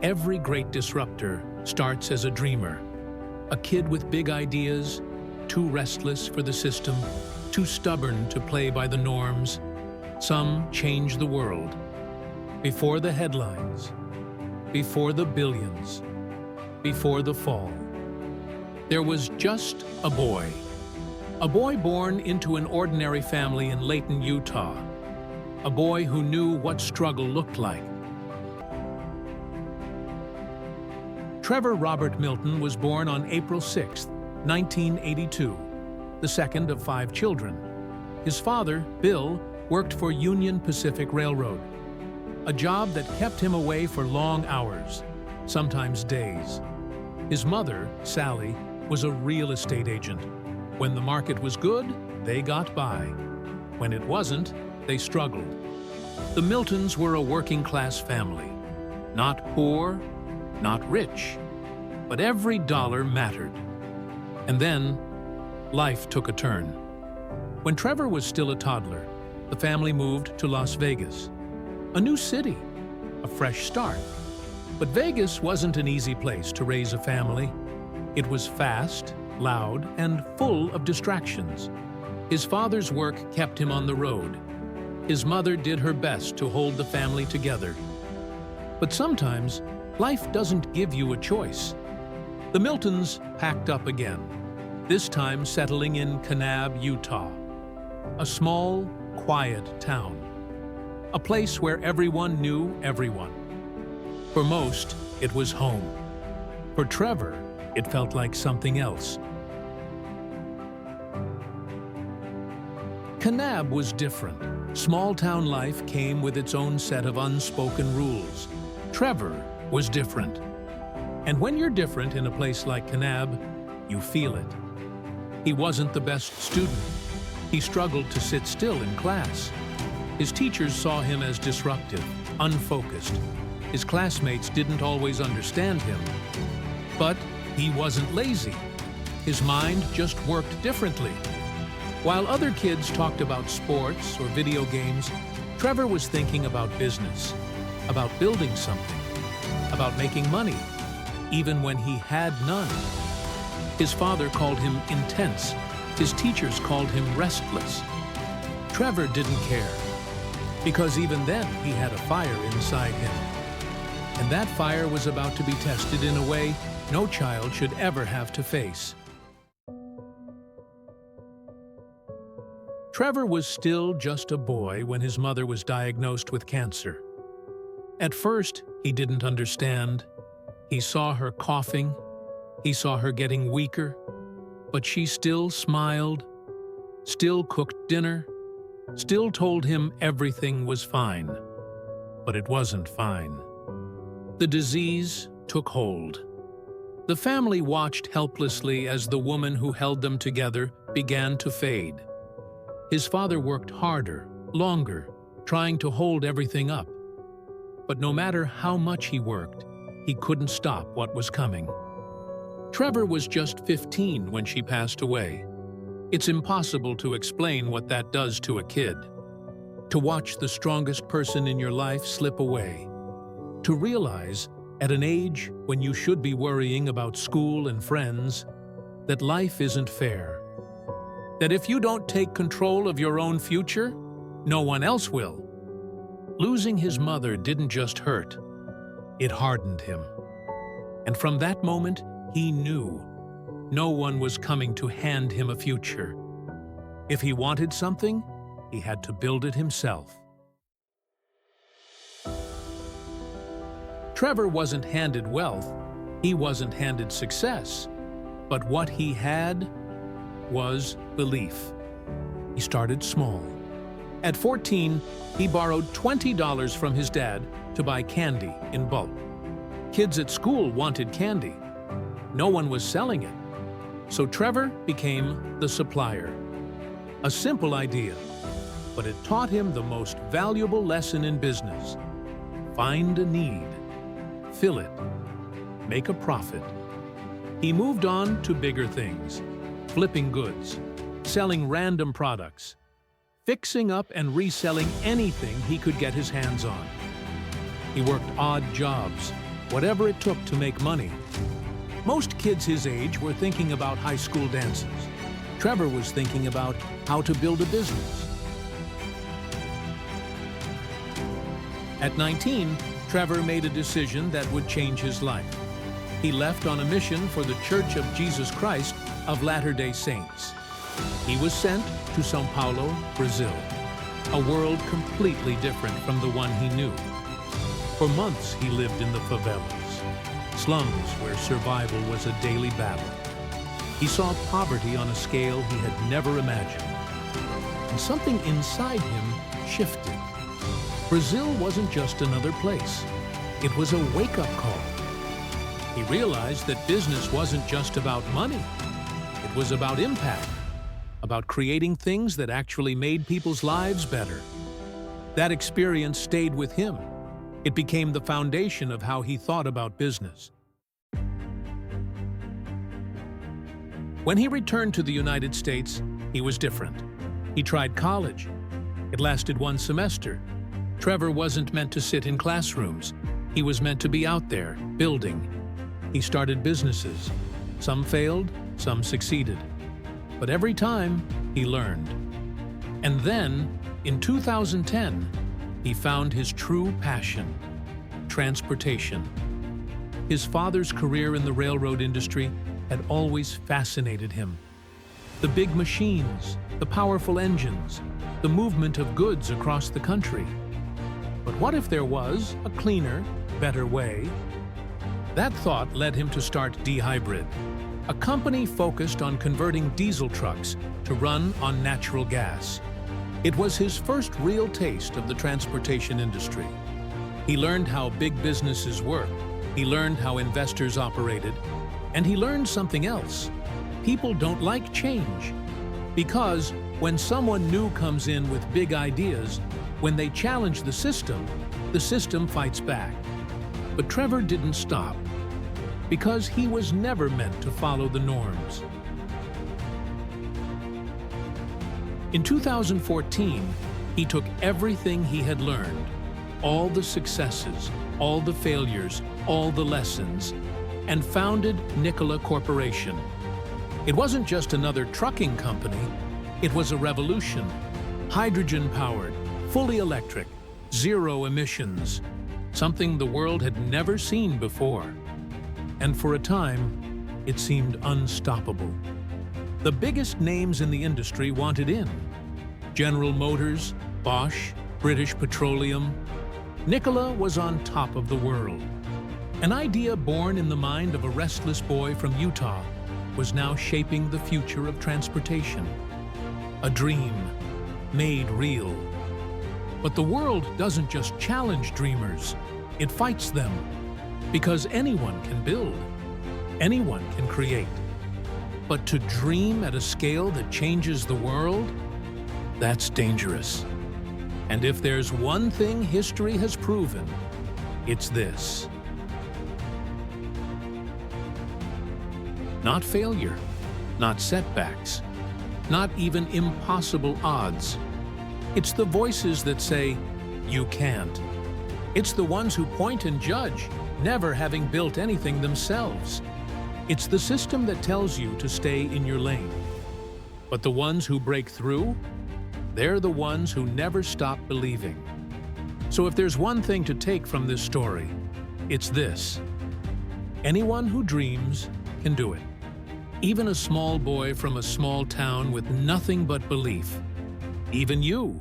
Every great disruptor starts as a dreamer. A kid with big ideas, too restless for the system, too stubborn to play by the norms. Some change the world. Before the headlines, before the billions, before the fall. There was just a boy. A boy born into an ordinary family in Layton, Utah. A boy who knew what struggle looked like. Trevor Robert Milton was born on April 6, 1982, the second of 5 children. His father, Bill, worked for Union Pacific Railroad, a job that kept him away for long hours, sometimes days. His mother, Sally, was a real estate agent. When the market was good, they got by. When it wasn't, they struggled. The Miltons were a working-class family. Not poor, not rich, but every dollar mattered. And then, life took a turn. When Trevor was still a toddler, the family moved to Las Vegas. A new city, a fresh start. But Vegas wasn't an easy place to raise a family. It was fast, loud, and full of distractions. His father's work kept him on the road. His mother did her best to hold the family together. But sometimes, life doesn't give you a choice. The Miltons packed up again, this time settling in Kanab, Utah, a small, quiet town, a place where everyone knew everyone. For most, it was home. For Trevor, it felt like something else. Kanab was different. Small-town life came with its own set of unspoken rules. Trevor was different. And when you're different in a place like Kanab, you feel it. He wasn't the best student. He struggled to sit still in class. His teachers saw him as disruptive, unfocused. His classmates didn't always understand him. But he wasn't lazy. His mind just worked differently. While other kids talked about sports or video games, Trevor was thinking about business, about building something, about making money, even when he had none. His father called him intense. His teachers called him restless. Trevor didn't care, because even then he had a fire inside him. And that fire was about to be tested in a way no child should ever have to face. Trevor was still just a boy when his mother was diagnosed with cancer. At first, he didn't understand. He saw her coughing. He saw her getting weaker. But she still smiled, still cooked dinner, still told him everything was fine. But it wasn't fine. The disease took hold. The family watched helplessly as the woman who held them together began to fade. His father worked harder, longer, trying to hold everything up. But no matter how much he worked, he couldn't stop what was coming. Trevor was just 15 when she passed away. It's impossible to explain what that does to a kid. To watch the strongest person in your life slip away. To realize, at an age when you should be worrying about school and friends, that life isn't fair. That if you don't take control of your own future, no one else will. Losing his mother didn't just hurt, it hardened him. And from that moment, he knew no one was coming to hand him a future. If he wanted something, he had to build it himself. Trevor wasn't handed wealth, he wasn't handed success, but what he had was belief. He started small. At 14, he borrowed $20 from his dad to buy candy in bulk. Kids at school wanted candy. No one was selling it. So Trevor became the supplier. A simple idea, but it taught him the most valuable lesson in business. Find a need, fill it, make a profit. He moved on to bigger things. Flipping goods, selling random products, fixing up and reselling anything he could get his hands on. He worked odd jobs, whatever it took to make money. Most kids his age were thinking about high school dances. Trevor was thinking about how to build a business. At 19, Trevor made a decision that would change his life. He left on a mission for the Church of Jesus Christ of Latter-day Saints. He was sent to São Paulo, Brazil, a world completely different from the one he knew. For months, he lived in the favelas, slums where survival was a daily battle. He saw poverty on a scale he had never imagined. And something inside him shifted. Brazil wasn't just another place. It was a wake-up call. He realized that business wasn't just about money. It was about impact, about creating things that actually made people's lives better. That experience stayed with him. It became the foundation of how he thought about business. When he returned to the United States, he was different. He tried college. It lasted 1 semester. Trevor wasn't meant to sit in classrooms. He was meant to be out there, building. He started businesses. Some failed, some succeeded. But every time, he learned. And then, in 2010, he found his true passion: transportation. His father's career in the railroad industry had always fascinated him. The big machines, the powerful engines, the movement of goods across the country. But what if there was a cleaner, better way? That thought led him to start D-Hybrid, a company focused on converting diesel trucks to run on natural gas. It was his first real taste of the transportation industry. He learned how big businesses work, he learned how investors operated, and he learned something else. People don't like change. Because when someone new comes in with big ideas, when they challenge the system fights back. But Trevor didn't stop, because he was never meant to follow the norms. In 2014, he took everything he had learned, all the successes, all the failures, all the lessons, and founded Nikola Corporation. It wasn't just another trucking company, it was a revolution. Hydrogen-powered, fully electric, zero emissions, something the world had never seen before. And for a time, it seemed unstoppable. The biggest names in the industry wanted in. General Motors, Bosch, British Petroleum. Nikola was on top of the world. An idea born in the mind of a restless boy from Utah was now shaping the future of transportation. A dream made real. But the world doesn't just challenge dreamers, it fights them. Because anyone can build, anyone can create. But to dream at a scale that changes the world, that's dangerous. And if there's one thing history has proven, it's this. Not failure, not setbacks, not even impossible odds. It's the voices that say, "You can't." It's the ones who point and judge, never having built anything themselves. It's the system that tells you to stay in your lane. But the ones who break through, they're the ones who never stop believing. So if there's one thing to take from this story, it's this. Anyone who dreams can do it. Even a small boy from a small town with nothing but belief. Even you.